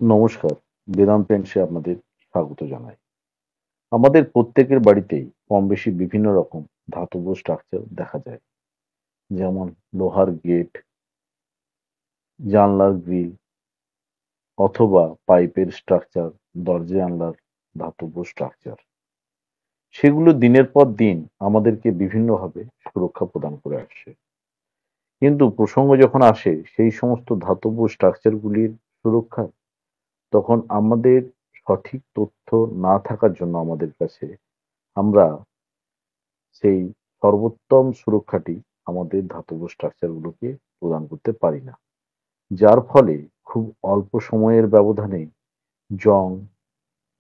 নমস্কার, বেদান্ত পেন্টসে আপনাদের স্বাগত জানাই। আমাদের প্রত্যেকের বাড়িতেই কম-বেশি বিভিন্ন রকম ধাতব স্ট্রাকচার দেখা যায়। যেমন লোহার গেট, জানলার গ্রিল অথবা পাইপের স্ট্রাকচার, দরজা-জানলার ধাতব স্ট্রাকচার। সেগুলো দিনের পর দিন আমাদেরকে বিভিন্নভাবে সুরক্ষা প্রদান করে আসছে। কিন্তু প্রসঙ্গ যখন আসে সেই সমস্ত ধাতব স্ট্রাকচারগুলির সুরক্ষার, তখন আমাদের সঠিক তথ্য না থাকার জন্য আমাদের কাছে আমরা সেই সর্বোত্তম সুরক্ষাটি আমাদের ধাতব স্ট্রাকচারগুলোকে প্রদান করতে পারি না। যার ফলে খুব অল্প সময়ের ব্যবধানে জং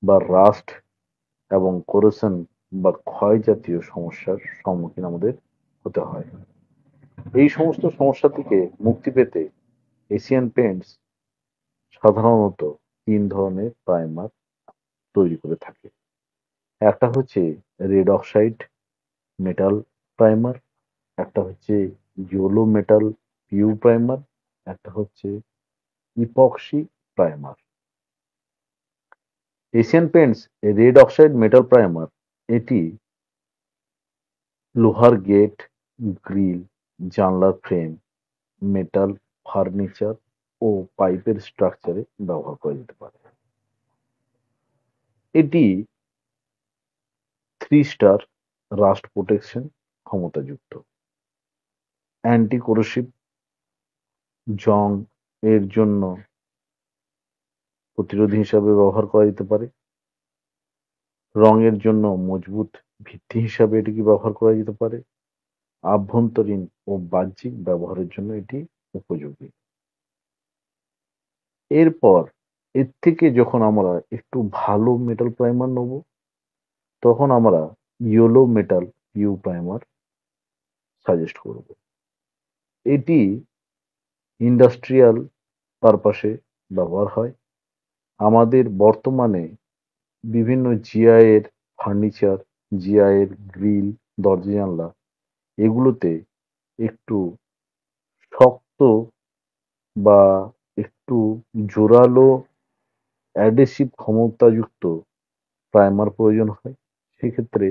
বা রাস্ট এবং কোরোশন বা ক্ষয় জাতীয় সমস্যার সম্মুখীন আমাদের হতে হয়। এই সমস্ত সমস্যা থেকে মুক্তি পেতে এশিয়ান পেইন্টস সাধারণত ৩ ধরনের প্রাইমার তৈরি করে থাকে। একটা হচ্ছে রেড অক্সাইড মেটাল প্রাইমার, একটা হচ্ছে ইয়েলো মেটাল পিউ প্রাইমার, একটা হচ্ছে epoxy primer. Asian Paints red oxide metal primer এটি লোহার গেট, গ্রিল, জানলার ফ্রেম, মেটাল ফার্নিচার ও পাইপের স্ট্রাকচারে ব্যবহার করা যেতে পারে। এটি 3 স্টার রাস্ট প্রোটেকশন ক্ষমতাযুক্ত, অ্যান্টি কোরোসিভ, জং এর জন্য প্রতিরোধী হিসাবে ব্যবহার করা যেতে পারে, রঙের জন্য মজবুত ভিত্তি হিসাবে এটিকে ব্যবহার করা যেতে পারে, আভ্যন্তরীণ ও বাহ্যিক ব্যবহারের জন্য এটি উপযোগী। এরপর এর থেকে যখন আমরা একটু ভালো মেটাল প্রাইমার নেব, তখন আমরা yellow metal PU primer suggest করব। এটি ইন্ডাস্ট্রিয়াল পারপাসে ব্যবহার হয়। আমাদের বর্তমানে বিভিন্ন জিআই এর ফার্নিচার, জিআই এর গ্রিল, দরজা জানলা এগুলোতে একটু শক্ত বা একটু জোরালো অ্যাডহেসিভ ক্ষমতাযুক্ত প্রাইমার প্রয়োজন হয়। সেক্ষেত্রে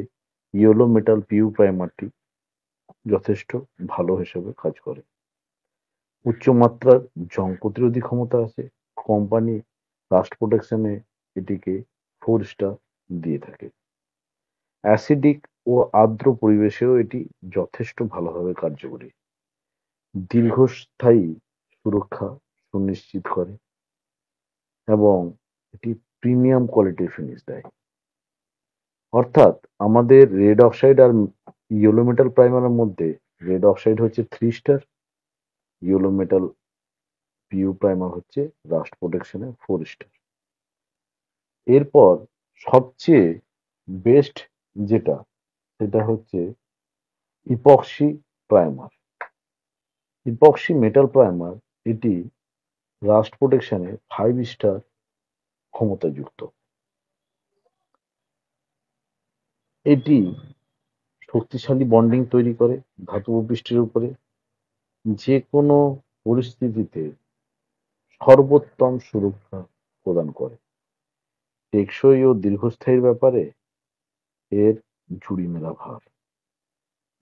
ইয়েলো মেটাল পিউ প্রাইমারটি যথেষ্ট ভালো হিসেবে কাজ করে। উচ্চমাত্রার জং প্রতিরোধী ক্ষমতা আছে। কোম্পানি রাস্ট প্রোটেকশনে এটিকে 4 স্টার দিয়ে থাকে। অ্যাসিডিক ও আর্দ্র পরিবেশেও এটি যথেষ্ট ভালোভাবে কার্যকরী। দীর্ঘস্থায়ী সুরক্ষা সুনিশ্চিত করে এবং এটি প্রিমিয়াম কোয়ালিটির ফিনিশ দেয়। অর্থাৎ আমাদের রেড অক্সাইড আর ইয়েলো মেটাল প্রাইমারের মধ্যে রেড অক্সাইড হচ্ছে 3 star, yellow metal PU primer হচ্ছে রাস্ট প্রোটেকশনে 4 স্টার। এরপর সবচেয়ে বেস্ট যেটা সেটা হচ্ছে epoxy primer. Epoxy metal primer এটি রাস্ট প্রোটেকশনে 5 স্টার ক্ষমতাযুক্ত। এটি শক্তিশালী বন্ডিং তৈরি করে ধাতব পৃষ্ঠের উপরে, যে কোনো পরিস্থিতিতে সর্বোত্তম সুরক্ষা প্রদান করে। টেকসই ও দীর্ঘস্থায়ীর ব্যাপারে এর ঝুড়ি মেলা ভার,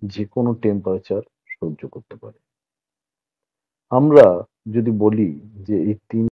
যে কোনো টেম্পারেচার সহ্য করতে পারে। আমরা যদি বলি যে এই ৩